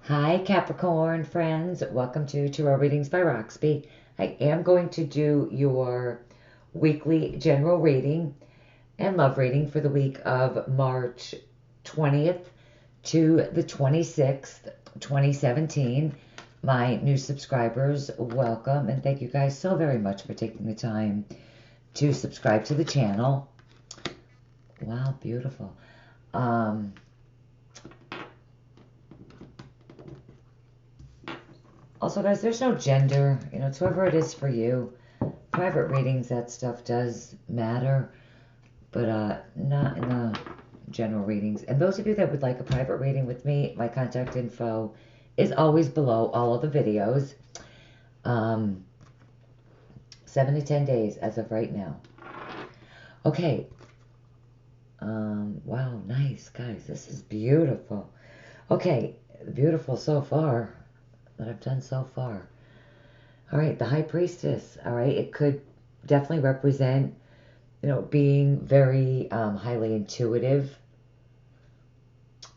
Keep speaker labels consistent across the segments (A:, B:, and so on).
A: Hi, Capricorn friends. Welcome to Tarot Readings by Roxby. I am going to do your weekly general reading and love reading for the week of March 20th to the 26th, 2017. My new subscribers, welcome, and thank you guys so very much for taking the time to subscribe to the channel. Wow, beautiful. Also, guys, there's no gender. It's whoever it is for you. Private readings, that stuff does matter, but not in the general readings. And those of you that would like a private reading with me, my contact info is always below all of the videos. 7 to 10 days as of right now. Okay. Wow, nice, guys. This is beautiful. Okay, beautiful so far that I've done so far. All right, the High Priestess. All right, it could definitely represent, being very highly intuitive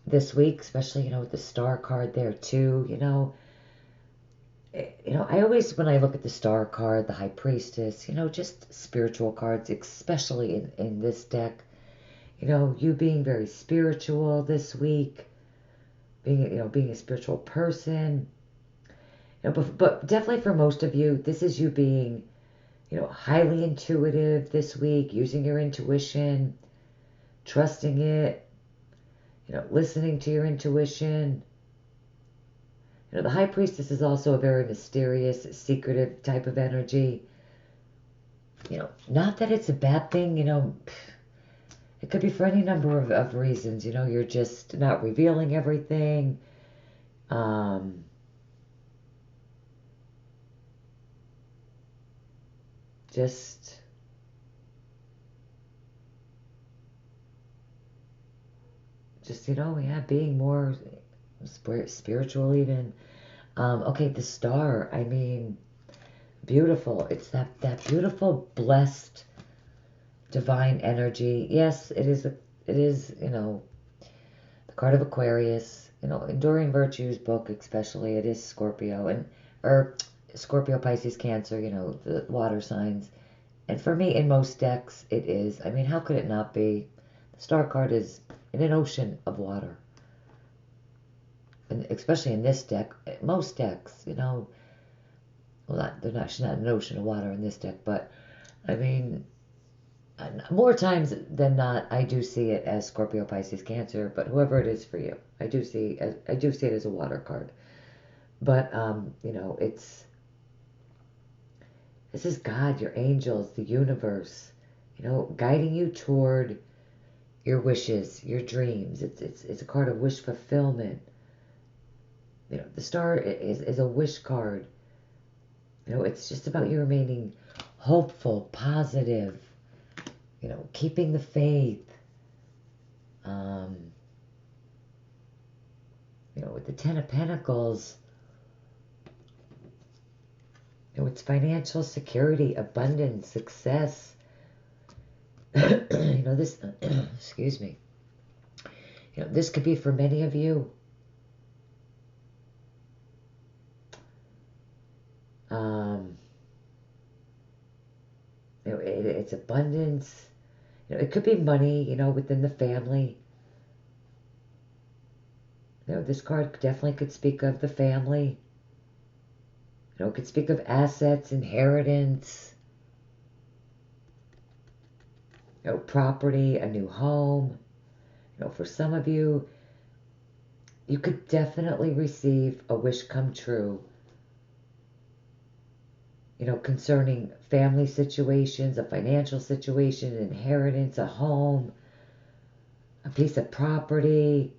A: this week, especially, with the Star card there too. I always, when I look at the Star card, the High Priestess, just spiritual cards, especially in this deck, you being very spiritual this week, being a spiritual person, but definitely for most of you, this is you being, highly intuitive this week, using your intuition, trusting it, listening to your intuition. The High Priestess is also a very mysterious, secretive type of energy. Not that it's a bad thing, it could be for any number of reasons. You're just not revealing everything. Just yeah, being more spiritual even. Okay, the Star, I mean, beautiful. It's that beautiful, blessed, divine energy. Yes, it is, the card of Aquarius, Enduring Virtues book especially. It is Scorpio, or Scorpio, Pisces, Cancer, the water signs. And for me, in most decks, it is. I mean, how could it not be? The Star card is in an ocean of water. And especially in this deck, most decks, well, there's actually not an ocean of water in this deck, but I mean, more times than not, I do see it as Scorpio, Pisces, Cancer, but whoever it is for you, I do see it as a water card. But this is God, your angels, the universe, guiding you toward your wishes, your dreams. It's a card of wish fulfillment. The Star is a wish card. It's just about you remaining hopeful, positive, keeping the faith. With the Ten of Pentacles, it's financial security, abundance, success. This, excuse me. This could be for many of you. It's abundance. It could be money, within the family. This card definitely could speak of the family. It could speak of assets, inheritance, property, a new home. For some of you, you could definitely receive a wish come true. Concerning family situations, a financial situation, inheritance, a home, a piece of property.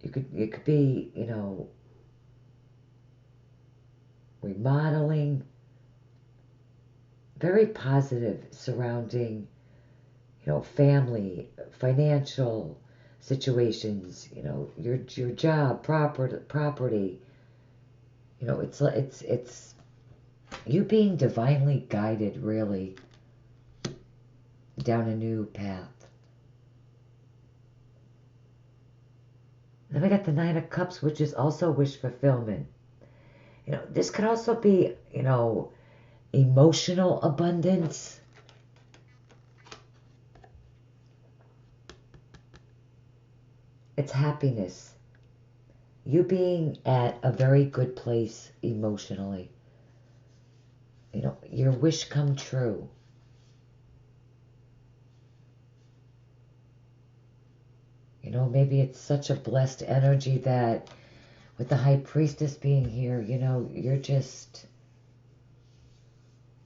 A: It could be, remodeling. Very positive surrounding, family, financial situations, your job, property. It's you being divinely guided, really, down a new path. And we got the Nine of Cups, which is also wish fulfillment. This could also be, emotional abundance. It's happiness. You being at a very good place emotionally. Your wish come true. Maybe it's such a blessed energy that with the High Priestess being here, you're just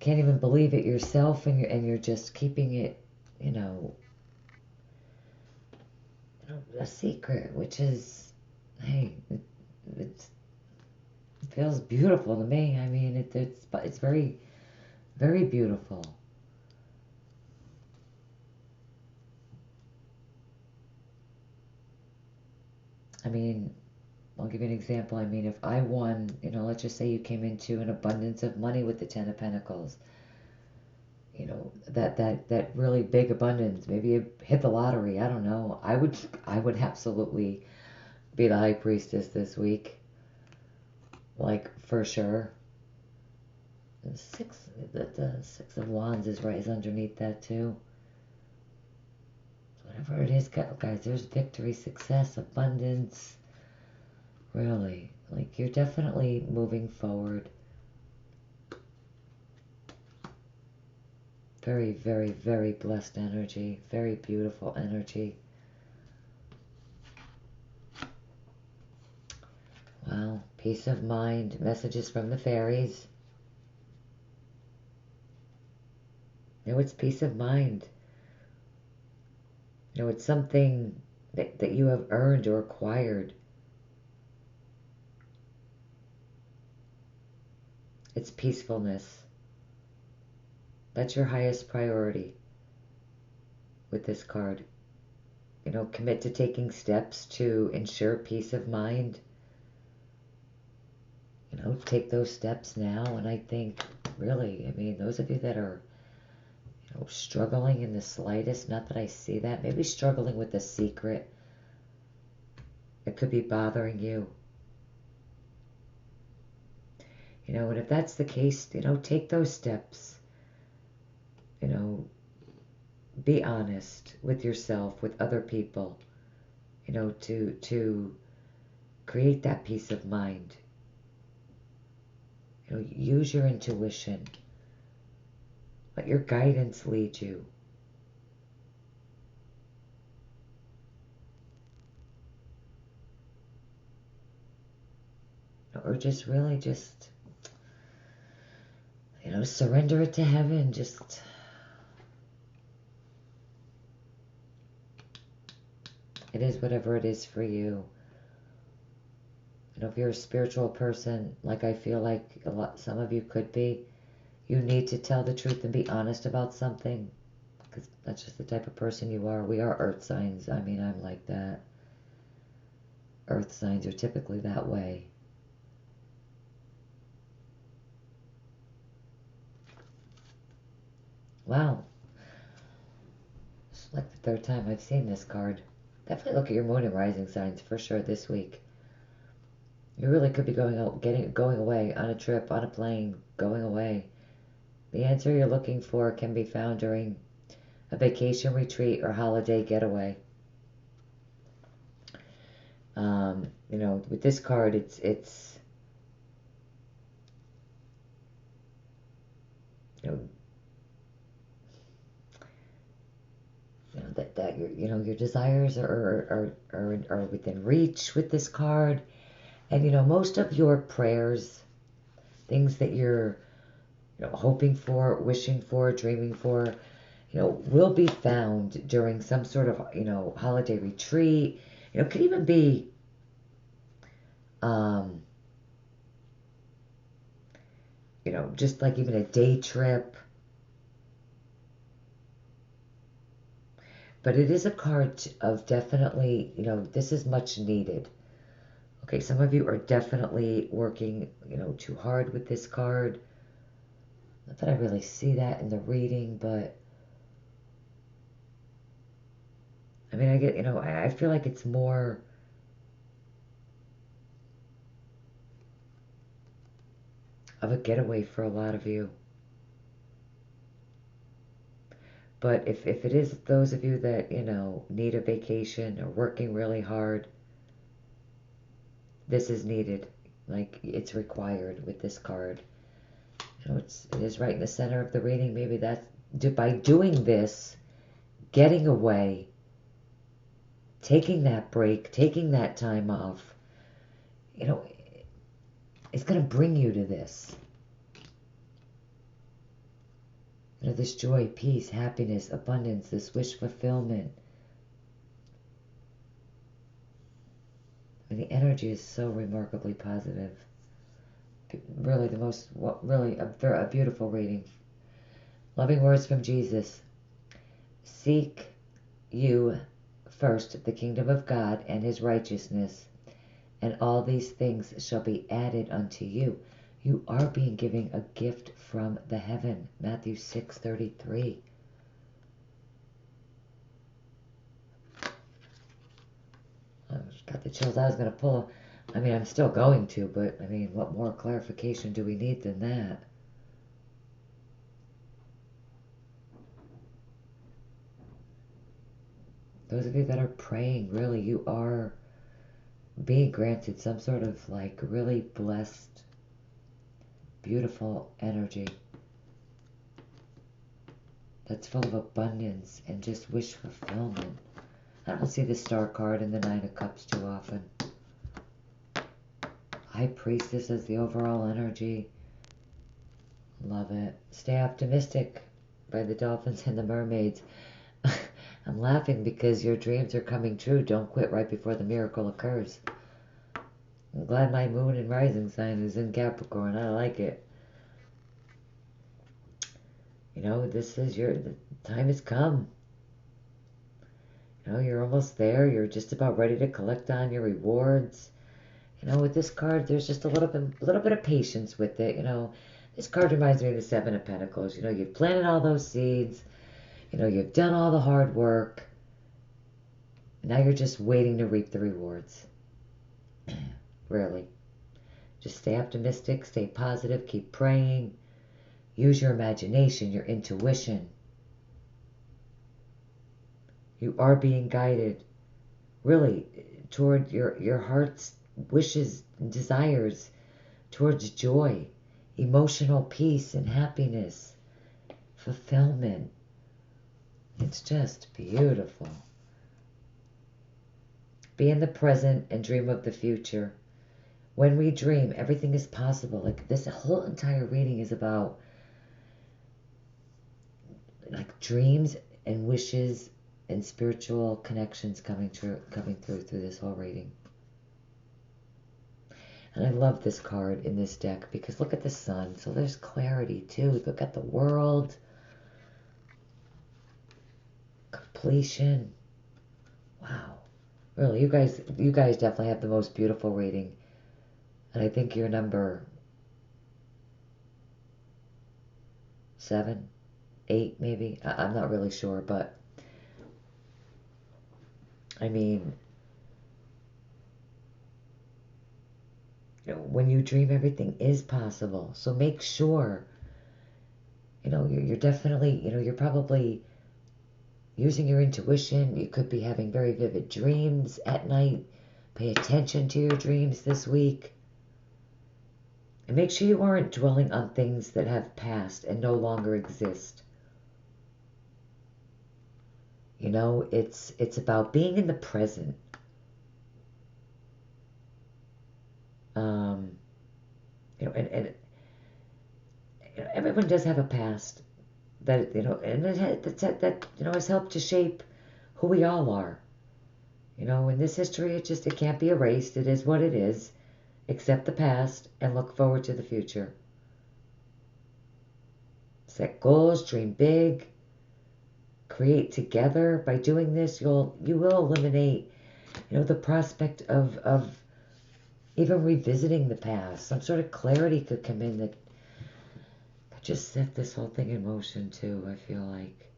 A: can't even believe it yourself, and you're just keeping it, a secret, which is, hey, it feels beautiful to me. I mean, it's very, very beautiful. I mean, I'll give you an example. I mean, if I won, let's just say you came into an abundance of money with the Ten of Pentacles. That really big abundance. Maybe you hit the lottery. I don't know. I would absolutely be the High Priestess this week. Like, for sure. The Six of Wands is underneath that too. Whatever it is, guys, there's victory, success, abundance. Really. Like, you're definitely moving forward. Very, very, very blessed energy. Very beautiful energy. Wow. Peace of mind. Messages from the fairies. It's peace of mind. It's something that you have earned or acquired. It's peacefulness. That's your highest priority with this card. Commit to taking steps to ensure peace of mind. Take those steps now. And I think, really, I mean, those of you that are, struggling in the slightest, not that I see that, maybe struggling with a secret that could be bothering you. And if that's the case, take those steps. Be honest with yourself, with other people, to create that peace of mind. Use your intuition. Let your guidance lead you. Or just really surrender it to heaven. Just it is whatever it is for you. If you're a spiritual person, like I feel like some of you could be, you need to tell the truth and be honest about something, because that's just the type of person you are. We are earth signs. I mean, I'm like that. Earth signs are typically that way. Wow. It's like the third time I've seen this card. Definitely look at your moon and rising signs for sure this week. You really could be going away on a trip, on a plane, going away. The answer you're looking for can be found during a vacation retreat or holiday getaway. With this card, it's that your desires are within reach with this card, and most of your prayers, things that you're hoping for, wishing for, dreaming for, will be found during some sort of holiday retreat. It could even be just like even a day trip. But it is a card of definitely, this is much needed. Okay, some of you are definitely working, too hard with this card. Not that I really see that in the reading, but I mean, I feel like it's more of a getaway for a lot of you. But if it is those of you that, need a vacation or working really hard, this is needed. Like, it's required with this card. It is right in the center of the reading. Maybe that's, by doing this, getting away, taking that break, taking that time off, it's going to bring you to this. This joy, peace, happiness, abundance, this wish fulfillment. The energy is so remarkably positive. Really a beautiful reading. Loving words from Jesus. Seek you first the kingdom of God and his righteousness, and all these things shall be added unto you. You are being given a gift from the heaven. Matthew 6:33. I got the chills. I was going to pull. I'm still going to, but what more clarification do we need than that? Those of you that are praying, really, you are being granted some sort of really blessed, beautiful energy that's full of abundance and just wish fulfillment. I don't see the Star card and the Nine of Cups too often. High Priestess as the overall energy. Love it. Stay optimistic by the Dolphins and the Mermaids. I'm laughing because your dreams are coming true. Don't quit right before the miracle occurs. I'm glad my moon and rising sign is in Capricorn. I like it. This is the time has come. You're almost there. You're just about ready to collect on your rewards. With this card, there's just a little bit of patience with it. This card reminds me of the Seven of Pentacles. You've planted all those seeds. You've done all the hard work. Now you're just waiting to reap the rewards. Really. Just stay optimistic, stay positive, keep praying. Use your imagination, your intuition. You are being guided, really, toward your heart's wishes and desires, towards joy, emotional peace and happiness, fulfillment. It's just beautiful. Be in the present and dream of the future. When we dream, everything is possible. This whole entire reading is about dreams and wishes and spiritual connections coming through this whole reading. And I love this card in this deck because look at the sun. So there's clarity too. Look at the world. Completion. Wow. Really, you guys definitely have the most beautiful reading. And I think you're number 7, 8 maybe. I'm not really sure, but when you dream, everything is possible. So make sure, you're definitely, you're probably using your intuition. You could be having very vivid dreams at night. Pay attention to your dreams this week. And make sure you aren't dwelling on things that have passed and no longer exist. It's about being in the present. And everyone does have a past that that has helped to shape who we all are. In this history, it can't be erased. It is what it is. Accept the past and look forward to the future. Set goals, dream big, create together. By doing this, you will eliminate, the prospect of even revisiting the past. Some sort of clarity could come in that could just set this whole thing in motion too, I feel like.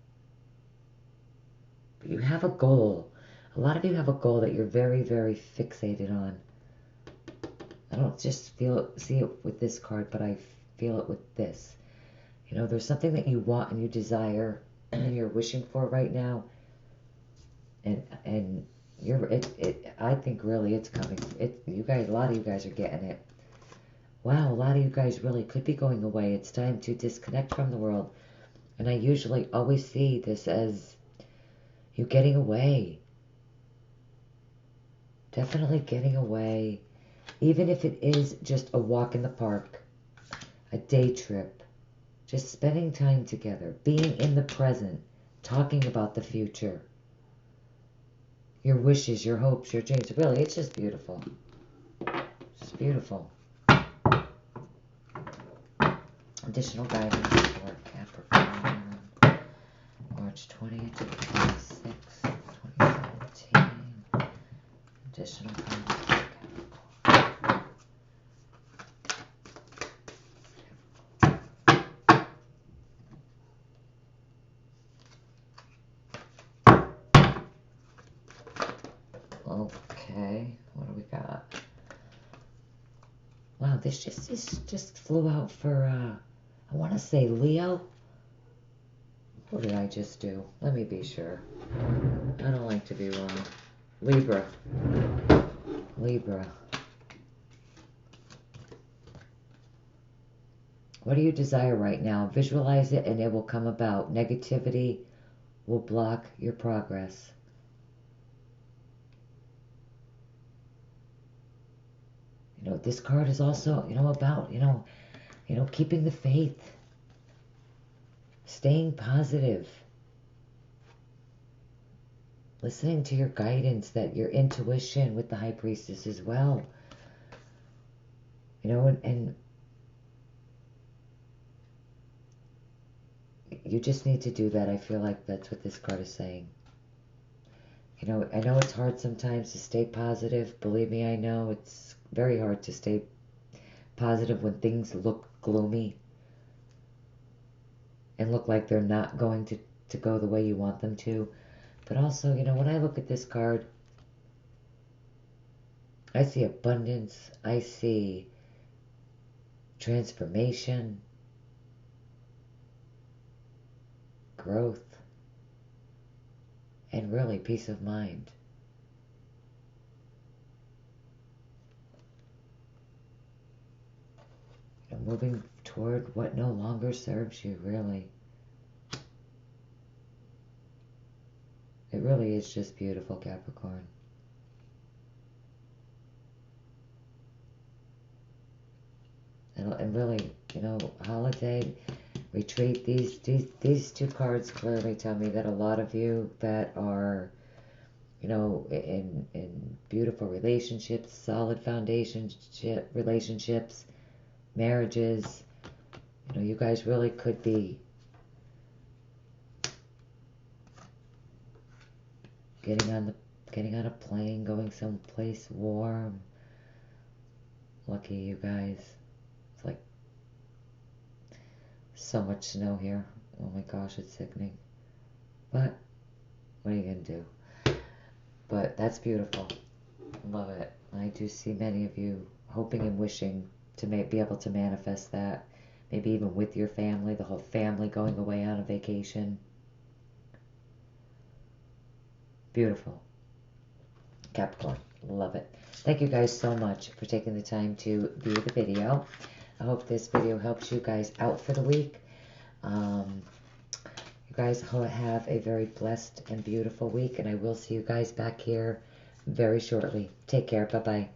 A: But you have a goal. A lot of you have a goal that you're very, very fixated on. I don't just see it with this card, but I feel it with this. You know, there's something that you want and you desire and you're wishing for right now. And I think really it's coming. You guys, a lot of you guys are getting it. Wow, a lot of you guys really could be going away. It's time to disconnect from the world. And I usually always see this as you getting away. Definitely getting away. Even if it is just a walk in the park, a day trip, just spending time together, being in the present, talking about the future. Your wishes, your hopes, your dreams. Really, it's just beautiful. It's beautiful. Additional guidance for Capricorn. March 20th to 26th, 2017. Additional guidance for Capricorn. Okay, what do we got? Wow, this just flew out for, I want to say Leo. What did I just do? Let me be sure. I don't like to be wrong. Libra. Libra. What do you desire right now? Visualize it and it will come about. Negativity will block your progress. You know, this card is also, about, keeping the faith. Staying positive. Listening to your guidance, that your intuition with the High Priestess as well. And you just need to do that. I feel like that's what this card is saying. I know it's hard sometimes to stay positive. Believe me, I know it's very hard to stay positive when things look gloomy and look like they're not going to go the way you want them to. But also, when I look at this card, I see abundance, I see transformation, growth, and really peace of mind. Moving toward what no longer serves you, really. It really is just beautiful, Capricorn. And really, holiday, retreat, these two cards clearly tell me that a lot of you that are, in beautiful relationships, solid relationships, marriages, you guys really could be getting on a plane, going someplace warm. Lucky you guys. It's like so much snow here. Oh my gosh, it's sickening. But what are you gonna do? But that's beautiful. Love it. I do see many of you hoping and wishing to be able to manifest that. Maybe even with your family, the whole family going away on a vacation. Beautiful. Capricorn. Love it. Thank you guys so much for taking the time to view the video. I hope this video helps you guys out for the week. You guys have a very blessed and beautiful week, and I will see you guys back here very shortly. Take care. Bye-bye.